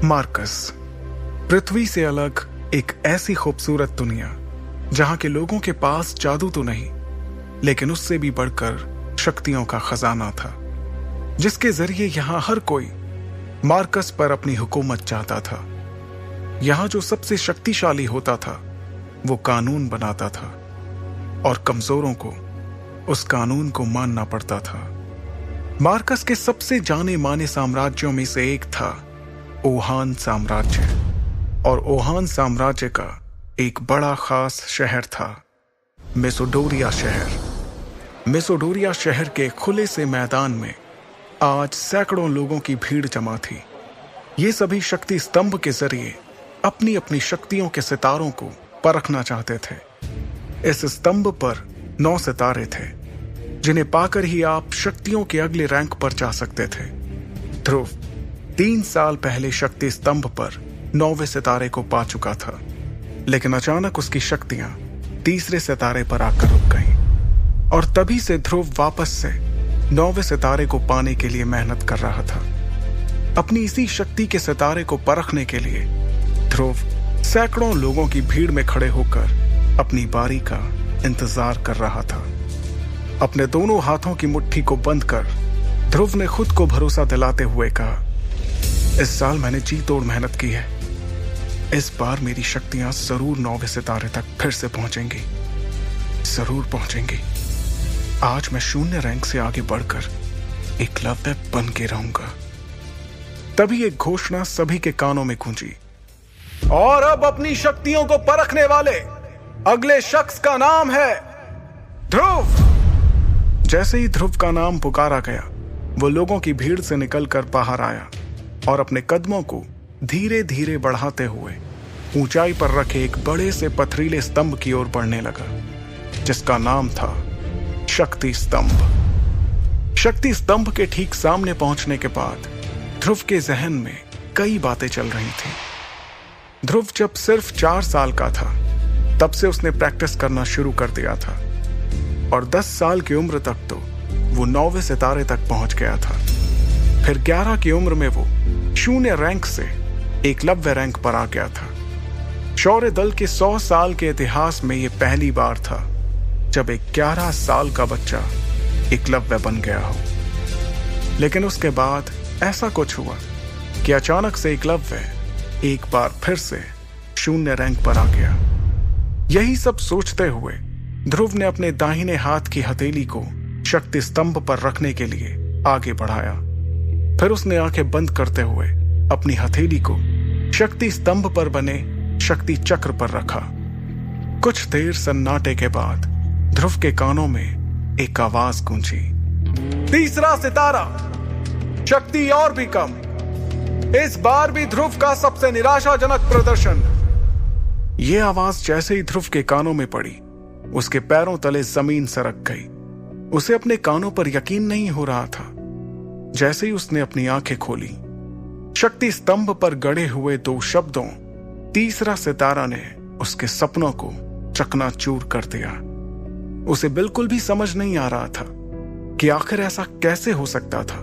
Marcus, पृथ्वी से अलग एक ऐसी खूबसूरत दुनिया जहां के लोगों के पास जादू तो नहीं, लेकिन उससे भी बढ़कर शक्तियों का खजाना था, जिसके जरिए यहां हर कोई मार्कस पर अपनी हुकूमत चाहता था। यहां जो सबसे शक्तिशाली होता था वो कानून बनाता था और कमजोरों को उस कानून को मानना पड़ता था। मार्कस के सबसे जाने माने साम्राज्यों में से एक था ओहान साम्राज्य, और ओहान साम्राज्य का एक बड़ा खास शहर था मेसोडोरिया शहर। मेसोडोरिया शहर के खुले से मैदान में आज सैकड़ों लोगों की भीड़ जमा थी। ये सभी शक्ति स्तंभ के जरिए अपनी अपनी शक्तियों के सितारों को परखना चाहते थे। इस स्तंभ पर 9 सितारे थे, जिन्हें पाकर ही आप शक्तियों के अगले रैंक पर जा सकते थे। ध्रुव 3 साल पहले शक्ति स्तंभ पर 9वें सितारे को पा चुका था, लेकिन अचानक उसकी शक्तियां तीसरे सितारे पर आकर रुक गईं, और तभी से ध्रुव वापस से 9वें सितारे को पाने के लिए मेहनत कर रहा था। अपनी इसी शक्ति के सितारे को परखने के लिए ध्रुव सैकड़ों लोगों की भीड़ में खड़े होकर अपनी बारी का इंतजार कर रहा था। अपने दोनों हाथों की मुट्ठी को बंद कर ध्रुव ने खुद को भरोसा दिलाते हुए कहा, इस साल मैंने जी तोड़ मेहनत की है। इस बार मेरी शक्तियां जरूर 9वें सितारे तक फिर से पहुंचेंगी, जरूर पहुंचेंगी। आज मैं 0 रैंक से आगे बढ़कर एकलव्य बन के रहूंगा। तभी एक घोषणा सभी के कानों में गूंजी, और अब अपनी शक्तियों को परखने वाले अगले शख्स का नाम है ध्रुव। जैसे ही ध्रुव का नाम पुकारा गया, वो लोगों की भीड़ से निकलकर बाहर आया और अपने कदमों को धीरे धीरे बढ़ाते हुए ऊंचाई पर रखे एक बड़े से पथरीले स्तंभ की ओर बढ़ने लगा, जिसका नाम था शक्ति स्तंभ। शक्ति स्तंभ के ठीक सामने पहुंचने के बाद ध्रुव के जहन में कई बातें चल रही थीं। ध्रुव जब सिर्फ 4 साल का था, तब से उसने प्रैक्टिस करना शुरू कर दिया था, और 10 साल की उम्र तक तो वो 9वें सितारे तक पहुंच गया था। फिर 11 की उम्र में वो 0 रैंक से एकलव्य रैंक पर आ गया था। शौर्य दल के 100 साल के इतिहास में ये पहली बार था जब एक 11 साल का बच्चा एकलव्य बन गया हो। लेकिन उसके बाद ऐसा कुछ हुआ कि अचानक से एकलव्य एक बार फिर से 0 रैंक पर आ गया। यही सब सोचते हुए ध्रुव ने अपने दाहिने हाथ की हथेली को शक्ति स्तंभ पर रखने के लिए आगे बढ़ाया। फिर उसने आंखें बंद करते हुए अपनी हथेली को शक्ति स्तंभ पर बने शक्ति चक्र पर रखा। कुछ देर सन्नाटे के बाद ध्रुव के कानों में एक आवाज गूंजी, तीसरा सितारा, शक्ति और भी कम। इस बार भी ध्रुव का सबसे निराशाजनक प्रदर्शन। यह आवाज जैसे ही ध्रुव के कानों में पड़ी, उसके पैरों तले जमीन सरक गई। उसे अपने कानों पर यकीन नहीं हो रहा था। जैसे ही उसने अपनी आंखें खोली, शक्ति स्तंभ पर गड़े हुए 2 शब्दों तीसरा सितारा ने उसके सपनों को चकनाचूर कर दिया। उसे बिल्कुल भी समझ नहीं आ रहा था कि आखिर ऐसा कैसे हो सकता था।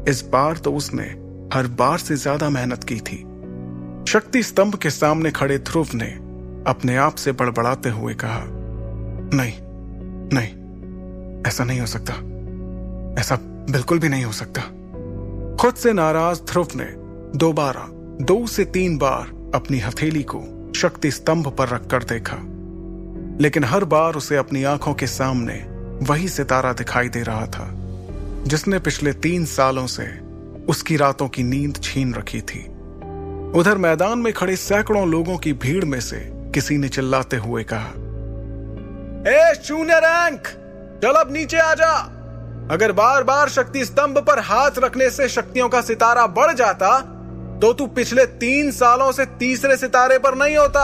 इस बार तो उसने हर बार से ज्यादा मेहनत की थी। शक्ति स्तंभ के सामने खड़े ध्रुव ने अपने आप से बड़बड़ाते हुए कहा, नहीं नहीं, ऐसा नहीं हो सकता, ऐसा बिल्कुल भी नहीं हो सकता। खुद से नाराज ध्रुव ने दोबारा 2 से 3 बार अपनी हथेली को शक्ति स्तंभ पर रखकर देखा, लेकिन हर बार उसे अपनी आंखों के सामने वही सितारा दिखाई दे रहा था जिसने पिछले 3 सालों से उसकी रातों की नींद छीन रखी थी। उधर मैदान में खड़े सैकड़ों लोगों की भीड़ में से किसी ने चिल्लाते हुए कहा, ए 0 रैंक, चल अब नीचे आ जा। अगर बार बार शक्ति स्तंभ पर हाथ रखने से शक्तियों का सितारा बढ़ जाता तो तू पिछले 3 सालों से तीसरे सितारे पर नहीं होता।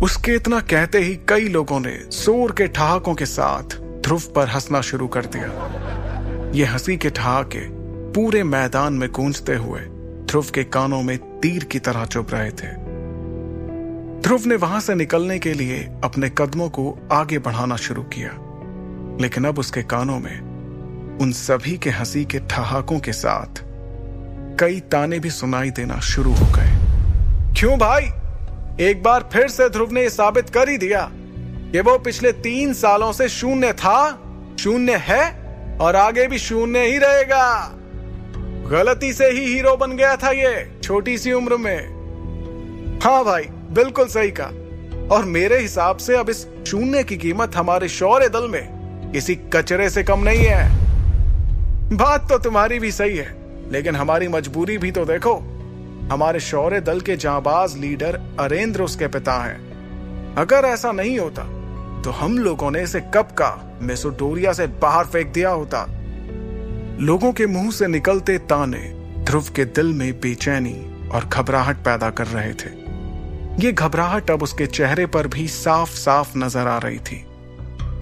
उसके इतना कहते ही कई लोगों ने जोर के ठहाकों के साथ ध्रुव पर हंसना शुरू कर दिया। ये हंसी के ठहाके पूरे मैदान में गूंजते हुए ध्रुव के कानों में तीर की तरह चुभ रहे थे। ध्रुव ने वहां से निकलने के लिए अपने कदमों को आगे बढ़ाना शुरू किया, लेकिन अब उसके कानों में उन सभी के हंसी के ठहाकों के साथ कई ताने भी सुनाई देना शुरू हो गए। क्यों भाई, एक बार फिर से ध्रुव ने यह साबित कर ही दिया कि वो पिछले 3 सालों से शून्य था, शून्य है और आगे भी शून्य ही रहेगा। गलती से ही हीरो बन गया था ये छोटी सी उम्र में। हाँ भाई, बिल्कुल सही कहा। और मेरे हिसाब से अब इस शून्य की कीमत हमारे शौर्य दल में किसी कचरे से कम नहीं है। बात तो तुम्हारी भी सही है, लेकिन हमारी मजबूरी भी तो देखो। हमारे शौर्य दल के जांबाज लीडर अरेंद्र उसके पिता हैं। अगर ऐसा नहीं होता तो हम लोगों ने इसे कब का मेसोडोरिया से बाहर फेंक दिया होता। लोगों के मुंह से निकलते ताने ध्रुव के दिल में बेचैनी और घबराहट पैदा कर रहे थे। ये घबराहट अब उसके चेहरे पर भी साफ साफ नजर आ रही थी,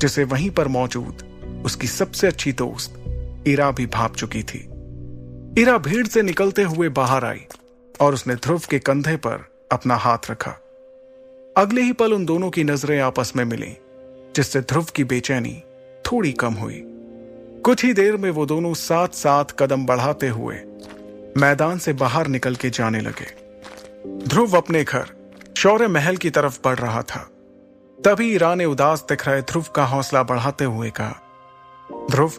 जिसे वहीं पर मौजूद उसकी सबसे अच्छी दोस्त इरा भी भाप चुकी थी। इरा भीड़ से निकलते हुए बाहर आई और उसने ध्रुव के कंधे पर अपना हाथ रखा। अगले ही पल उन दोनों की नजरें आपस में मिली, जिससे ध्रुव की बेचैनी थोड़ी कम हुई। कुछ ही देर में वो दोनों साथ साथ कदम बढ़ाते हुए मैदान से बाहर निकल के जाने लगे। ध्रुव अपने घर शौर्य महल की तरफ बढ़ रहा था। तभी इरा ने उदास दिख रहे ध्रुव का हौसला बढ़ाते हुए कहा, ध्रुव,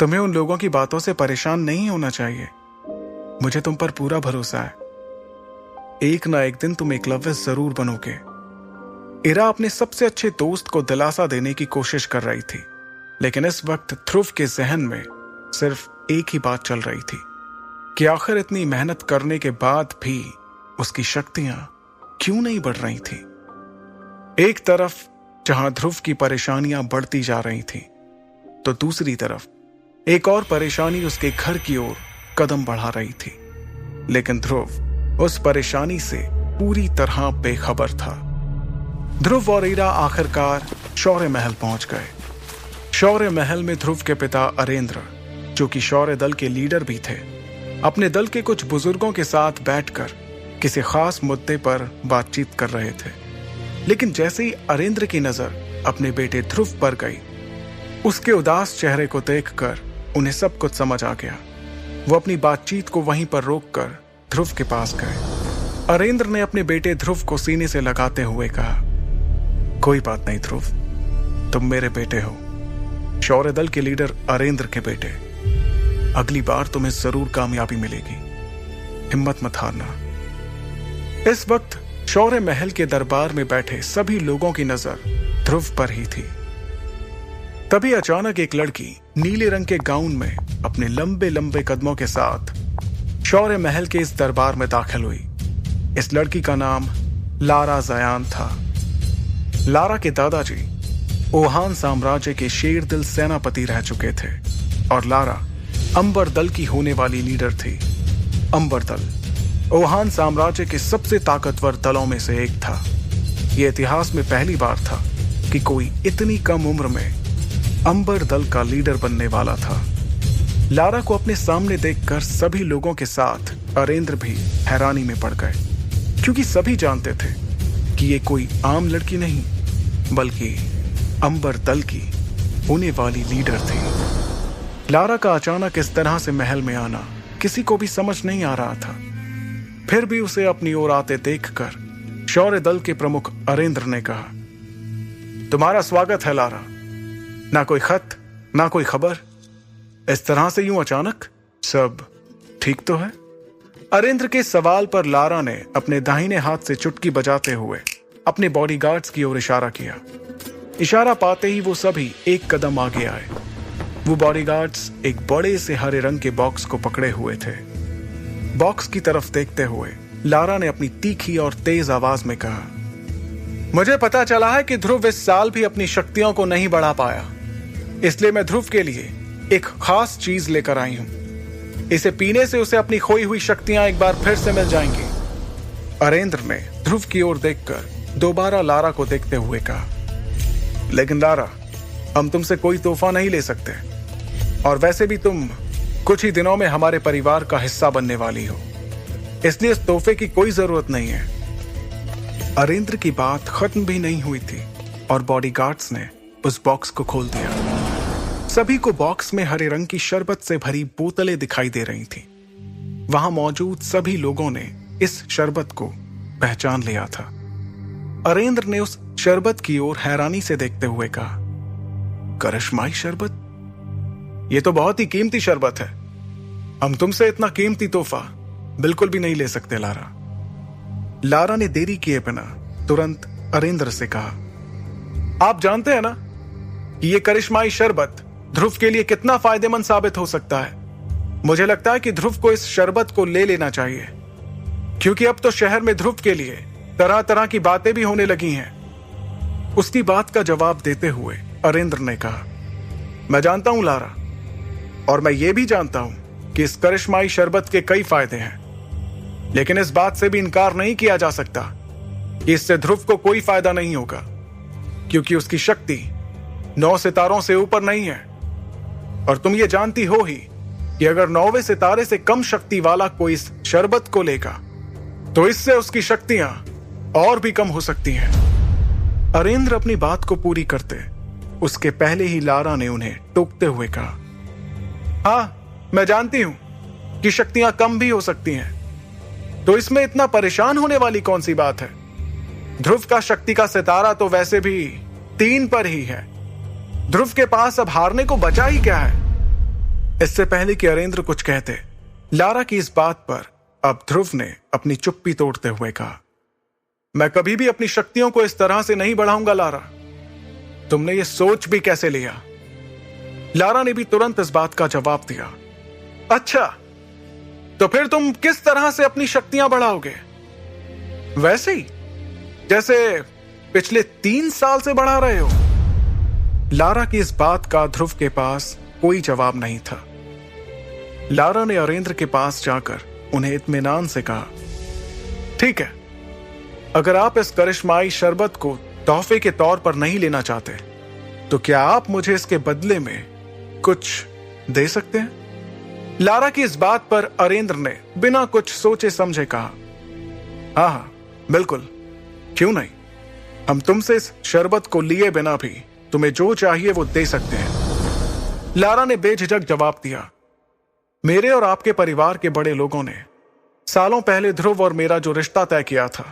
तुम्हें उन लोगों की बातों से परेशान नहीं होना चाहिए। मुझे तुम पर पूरा भरोसा है। एक ना एक दिन तुम एकलव्य जरूर बनोगे। इरा अपने सबसे अच्छे दोस्त को दिलासा देने की कोशिश कर रही थी, लेकिन इस वक्त ध्रुव के जहन में सिर्फ एक ही बात चल रही थी कि आखिर इतनी मेहनत करने के बाद भी उसकी शक्तियां क्यों नहीं बढ़ रही थी। एक तरफ जहां ध्रुव की परेशानियां बढ़ती जा रही थी, तो दूसरी तरफ एक और परेशानी उसके घर की ओर कदम बढ़ा रही थी। लेकिन ध्रुव उस परेशानी से पूरी तरह बेखबर था। ध्रुव और इरा आखिरकार शौर्य महल पहुंच गए। शौर्य महल में ध्रुव के पिता अरेंद्र, जो कि शौर्य दल के लीडर भी थे, अपने दल के कुछ बुजुर्गों के साथ बैठकर किसी खास मुद्दे पर बातचीत कर रहे थे। लेकिन जैसे ही अरेंद्र की नजर अपने बेटे ध्रुव पर गई, उसके उदास चेहरे को देखकर उन्हें सब कुछ समझ आ गया। वो अपनी बातचीत को वहीं पर रोककर ध्रुव के पास गए। अरेंद्र ने अपने बेटे ध्रुव को सीने से लगाते हुए कहा, कोई बात नहीं ध्रुव, तुम मेरे बेटे हो, शौर्य दल के लीडर अरेंद्र के बेटे। अगली बार तुम्हें जरूर कामयाबी मिलेगी, हिम्मत मत हारना। इस वक्त शौर्य महल के दरबार में बैठे सभी लोगों की नजर ध्रुव पर ही थी। तभी अचानक एक लड़की नीले रंग के गाउन में अपने लंबे लंबे कदमों के साथ शौर्य महल के इस दरबार में दाखिल हुई। इस लड़की का नाम लारा जयान था। लारा के दादाजी ओहान साम्राज्य के शेरदिल सेनापति रह चुके थे और लारा अंबर दल की होने वाली लीडर थी। अंबर दल ओहान साम्राज्य के सबसे ताकतवर दलों में से एक था। यह इतिहास में पहली बार था कि कोई इतनी कम उम्र में अंबर दल का लीडर बनने वाला था। लारा को अपने सामने देखकर सभी लोगों के साथ अरेंद्र भी हैरानी में पड़ गए, क्योंकि सभी जानते थे कि ये कोई आम लड़की नहीं, बल्कि अंबर दल की होने वाली लीडर थी। लारा का अचानक इस तरह से महल में आना किसी को भी समझ नहीं आ रहा था। फिर भी उसे अपनी ओर आते देखकर शौर्य दल के प्रमुख अरेंद्र ने कहा, तुम्हारा स्वागत है लारा। ना कोई खत, ना कोई खबर, इस तरह से यूं अचानक, सब ठीक तो है? अरेंद्र के सवाल पर लारा ने अपने दाहिने हाथ से चुटकी बजाते हुए अपने बॉडीगार्ड्स की ओर इशारा किया। इशारा पाते ही वो सभी एक कदम आगे आए। वो बॉडीगार्ड्स एक बड़े से हरे रंग के बॉक्स को पकड़े हुए थे। बॉक्स की तरफ देखते हुए लारा ने अपनी तीखी और तेज आवाज में कहा, मुझे पता चला है कि ध्रुव इस साल भी अपनी शक्तियों को नहीं बढ़ा पाया, इसलिए मैं ध्रुव के लिए एक खास चीज लेकर आई हूं। इसे पीने से उसे अपनी खोई हुई शक्तियां एक बार फिर से मिल जाएंगी। अरेंद्र ने ध्रुव की ओर देखकर दोबारा लारा को देखते हुए कहा, लेकिन लारा, हम तुमसे कोई तोहफा नहीं ले सकते, और वैसे भी तुम कुछ ही दिनों में हमारे परिवार का हिस्सा बनने वाली हो, इसलिए इस तोहफे की कोई जरूरत नहीं है। अरेंद्र की बात खत्म भी नहीं हुई थी और बॉडीगार्ड्स ने उस बॉक्स को खोल दिया। सभी को बॉक्स में हरे रंग की शरबत से भरी बोतलें दिखाई दे रही थी। वहां मौजूद सभी लोगों ने इस शरबत को पहचान लिया था। अरेंद्र ने उस शरबत की ओर हैरानी से देखते हुए कहा, करिश्माई शरबत? यह तो बहुत ही कीमती शरबत है। हम तुमसे इतना कीमती तोहफा बिल्कुल भी नहीं ले सकते लारा। लारा ने देरी किए बिना तुरंत अरेंद्र से कहा, आप जानते हैं ना कि यह करिश्माई शरबत ध्रुव के लिए कितना फायदेमंद साबित हो सकता है। मुझे लगता है कि ध्रुव को इस शरबत को ले लेना चाहिए, क्योंकि अब तो शहर में ध्रुव के लिए तरह तरह की बातें भी होने लगी हैं। उसकी बात का जवाब देते हुए अरेंद्र ने कहा, मैं जानता हूं लारा, और मैं ये भी जानता हूं कि इस करिश्माई शरबत के कई फायदे हैं, लेकिन इस बात से भी इनकार नहीं किया जा सकता कि इससे ध्रुव को कोई फायदा नहीं होगा, क्योंकि उसकी शक्ति 9 सितारों से ऊपर नहीं है। और तुम ये जानती हो ही कि अगर 9वें सितारे से कम शक्ति वाला कोई इस शरबत को लेगा तो इससे उसकी शक्तियां और भी कम हो सकती हैं। अरेंद्र अपनी बात को पूरी करते उसके पहले ही लारा ने उन्हें टोकते हुए कहा, हाँ मैं जानती हूं कि शक्तियां कम भी हो सकती हैं, तो इसमें इतना परेशान होने वाली कौन सी बात है। ध्रुव का शक्ति का सितारा तो वैसे भी 3 पर ही है। ध्रुव के पास अब हारने को बचा ही क्या है। इससे पहले कि अरेंद्र कुछ कहते, लारा की इस बात पर अब ध्रुव ने अपनी चुप्पी तोड़ते हुए कहा, मैं कभी भी अपनी शक्तियों को इस तरह से नहीं बढ़ाऊंगा लारा। तुमने ये सोच भी कैसे लिया? लारा ने भी तुरंत इस बात का जवाब दिया, अच्छा तो फिर तुम किस तरह से अपनी शक्तियां बढ़ाओगे? वैसे ही जैसे पिछले 3 साल से बढ़ा रहे हो। लारा की इस बात का ध्रुव के पास कोई जवाब नहीं था। लारा ने अरेंद्र के पास जाकर उन्हें इत्मीनान से कहा, ठीक है, अगर आप इस करिश्माई शरबत को तोहफे के तौर पर नहीं लेना चाहते तो क्या आप मुझे इसके बदले में कुछ दे सकते हैं? लारा की इस बात पर अरेंद्र ने बिना कुछ सोचे समझे कहा, हाँ हाँ बिल्कुल, क्यों नहीं। हम तुमसे इस शरबत को लिए बिना भी तुम्हें जो चाहिए वो दे सकते हैं। लारा ने बेझिझक जवाब दिया, मेरे और आपके परिवार के बड़े लोगों ने सालों पहले ध्रुव और मेरा जो रिश्ता तय किया था,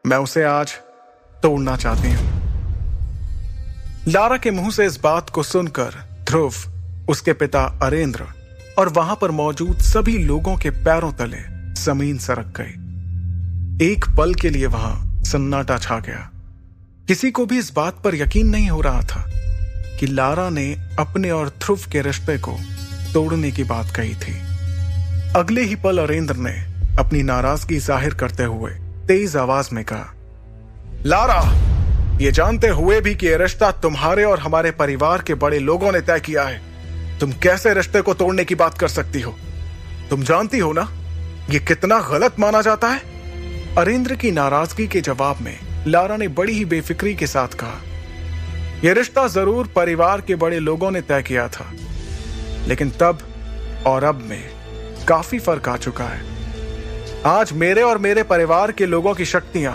मैं उसे आज तोड़ना चाहती हूं। लारा के मुंह से इस बात को सुनकर ध्रुव, उसके पिता अरेंद्र और वहां पर मौजूद सभी लोगों के पैरों तले जमीन सरक गई। एक पल के लिए वहां सन्नाटा छा गया। किसी को भी इस बात पर यकीन नहीं हो रहा था कि लारा ने अपने और ध्रुव के रिश्ते को तोड़ने की बात कही थी। अगले ही पल अरेंद्र ने अपनी नाराजगी जाहिर करते हुए तेज आवाज में कहा, लारा, ये जानते हुए भी कि यह रिश्ता तुम्हारे और हमारे परिवार के बड़े लोगों ने तय किया है, तुम कैसे रिश्ते को तोड़ने की बात कर सकती हो? तुम जानती हो ना ये कितना गलत माना जाता है। अरेंद्र की नाराजगी के जवाब में लारा ने बड़ी ही बेफिक्री के साथ कहा, यह रिश्ता जरूर परिवार के बड़े लोगों ने तय किया था, लेकिन तब और अब में काफी फर्क आ चुका है। आज मेरे और मेरे परिवार के लोगों की शक्तियां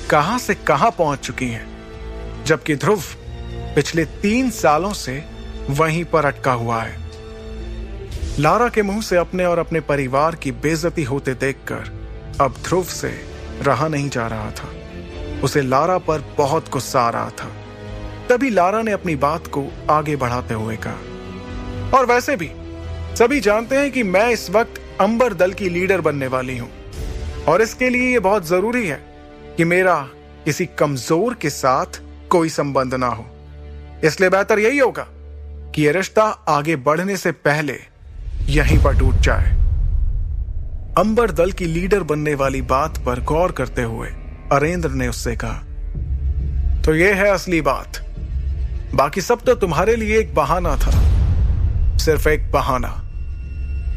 कहां से कहां पहुंच चुकी हैं, जबकि ध्रुव पिछले 3 सालों से वहीं पर अटका हुआ है। लारा के मुंह से अपने और अपने परिवार की बेइज्जती होते देखकर अब ध्रुव से रहा नहीं जा रहा था। उसे लारा पर बहुत गुस्सा आ रहा था। तभी लारा ने अपनी बात को आगे बढ़ाते हुए कहा, और वैसे भी सभी जानते हैं कि मैं इस वक्त अंबर दल की लीडर बनने वाली हूं, और इसके लिए यह बहुत जरूरी है कि मेरा किसी कमजोर के साथ कोई संबंध ना हो। इसलिए बेहतर यही होगा कि यह रिश्ता आगे बढ़ने से पहले यहीं पर टूट जाए। अंबर दल की लीडर बनने वाली बात पर गौर करते हुए अरेंद्र ने उससे कहा, तो यह है असली बात, बाकी सब तो तुम्हारे लिए एक बहाना था, सिर्फ एक बहाना।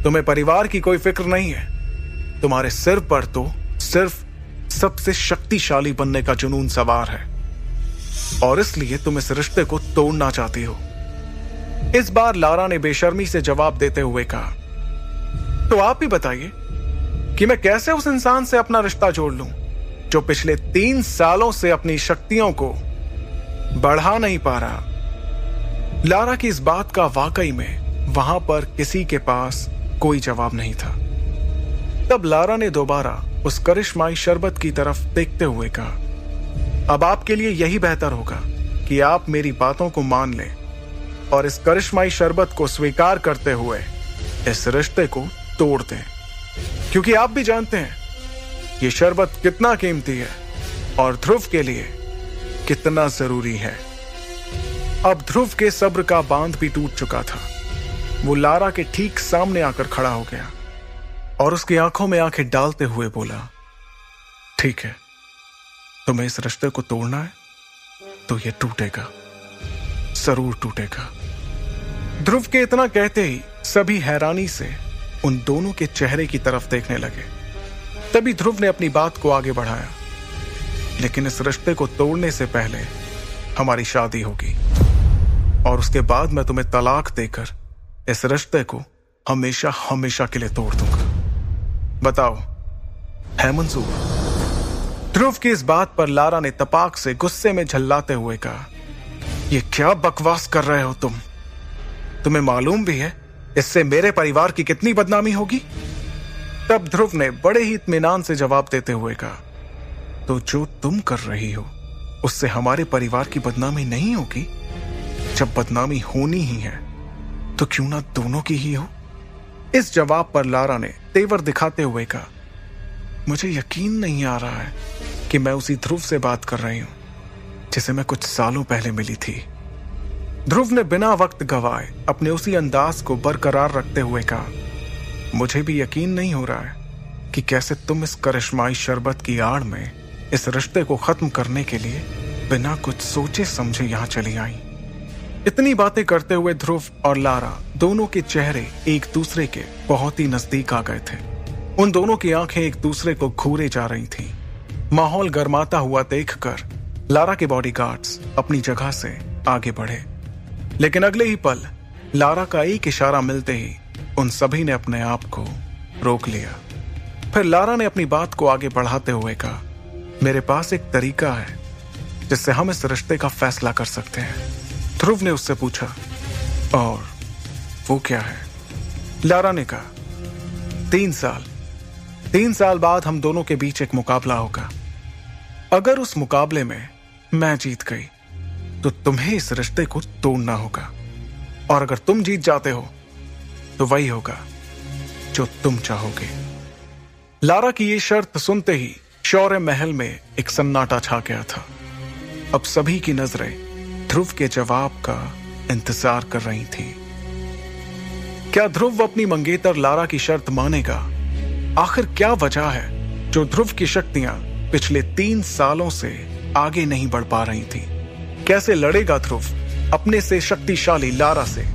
तुम्हें परिवार की कोई फिक्र नहीं है। तुम्हारे सिर पर तो सिर्फ सबसे शक्तिशाली बनने का जुनून सवार है, और इसलिए तुम इस रिश्ते को तोड़ना चाहती हो। इस बार लारा ने बेशर्मी से जवाब देते हुए कहा, तो आप ही बताइए कि मैं कैसे उस इंसान से अपना रिश्ता जोड़ लूं जो पिछले 3 सालों से अपनी शक्तियों को बढ़ा नहीं पा रहा। लारा की इस बात का वाकई में वहां पर किसी के पास कोई जवाब नहीं था। तब लारा ने दोबारा उस करिश्माई शरबत की तरफ देखते हुए कहा, अब आपके लिए यही बेहतर होगा कि आप मेरी बातों को मान लें और इस करिश्माई शरबत को स्वीकार करते हुए इस रिश्ते को तोड़ दें, क्योंकि आप भी जानते हैं ये शरबत कितना कीमती है और ध्रुव के लिए कितना जरूरी है। अब ध्रुव के सब्र का बांध भी टूट चुका था। वो लारा के ठीक सामने आकर खड़ा हो गया और उसकी आंखों में आंखें डालते हुए बोला, ठीक है, तुम्हें इस रिश्ते को तोड़ना है तो ये टूटेगा, जरूर टूटेगा। ध्रुव के इतना कहते ही सभी हैरानी से उन दोनों के चेहरे की तरफ देखने लगे। तभी ध्रुव ने अपनी बात को आगे बढ़ाया, लेकिन इस रिश्ते को तोड़ने से पहले हमारी शादी होगी और उसके बाद मैं तुम्हें तलाक देकर इस रिश्ते को हमेशा हमेशा के लिए तोड़ दूंगा। बताओ, है मंजूर? ध्रुव की इस बात पर लारा ने तपाक से गुस्से में झल्लाते हुए कहा, ये क्या बकवास कर रहे हो तुम? तुम्हें मालूम भी है इससे मेरे परिवार की कितनी बदनामी होगी? तब ध्रुव ने बड़े ही इत्मीनान से जवाब देते हुए कहा, तो जो तुम कर रही हो उससे हमारे परिवार की बदनामी नहीं होगी? जब बदनामी होनी ही है तो क्यों ना दोनों की ही हो? इस जवाब पर लारा ने तेवर दिखाते हुए कहा, मुझे यकीन नहीं आ रहा है कि मैं उसी ध्रुव से बात कर रही हूं जिसे मैं कुछ सालों पहले मिली थी। ध्रुव ने बिना वक्त गवाए अपने उसी अंदाज को बरकरार रखते हुए कहा, मुझे भी यकीन नहीं हो रहा है कि कैसे तुम इस करिश्माई शरबत की आड़ में इस रिश्ते को खत्म करने के लिए बिना कुछ सोचे समझे यहां चली आई। इतनी बातें करते हुए ध्रुव और लारा दोनों के चेहरे एक दूसरे के बहुत ही नजदीक आ गए थे। उन दोनों की आंखें एक दूसरे को घूरे जा रही थीं। माहौल गर्माता हुआ देखकर लारा के बॉडीगार्ड्स अपनी जगह से आगे बढ़े, लेकिन अगले ही पल लारा का एक इशारा मिलते ही उन सभी ने अपने आप को रोक लिया। फिर लारा ने अपनी बात को आगे बढ़ाते हुए कहा, मेरे पास एक तरीका है जिससे हम इस रिश्ते का फैसला कर सकते हैं। ध्रुव ने उससे पूछा, और वो क्या है? लारा ने कहा, 3 साल बाद हम दोनों के बीच एक मुकाबला होगा। अगर उस मुकाबले में मैं जीत गई तो तुम्हें इस रिश्ते को तोड़ना होगा, और अगर तुम जीत जाते हो तो वही होगा जो तुम चाहोगे। लारा की ये शर्त सुनते ही शौर्य महल में एक सन्नाटा छा गया था। अब सभी की नजरें ध्रुव के जवाब का इंतजार कर रही थी। क्या ध्रुव अपनी मंगेतर लारा की शर्त मानेगा? आखिर क्या वजह है जो ध्रुव की शक्तियां पिछले 3 सालों से आगे नहीं बढ़ पा रही थी? कैसे लड़ेगा ध्रुव अपने से शक्तिशाली लारा से?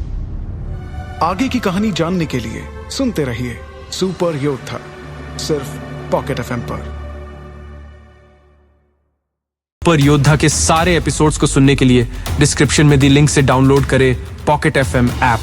आगे की कहानी जानने के लिए सुनते रहिए सुपर योद्धा, सिर्फ पॉकेट एफएम पर। सुपर योद्धा के सारे एपिसोड्स को सुनने के लिए डिस्क्रिप्शन में दी लिंक से डाउनलोड करें पॉकेट एफएम ऐप।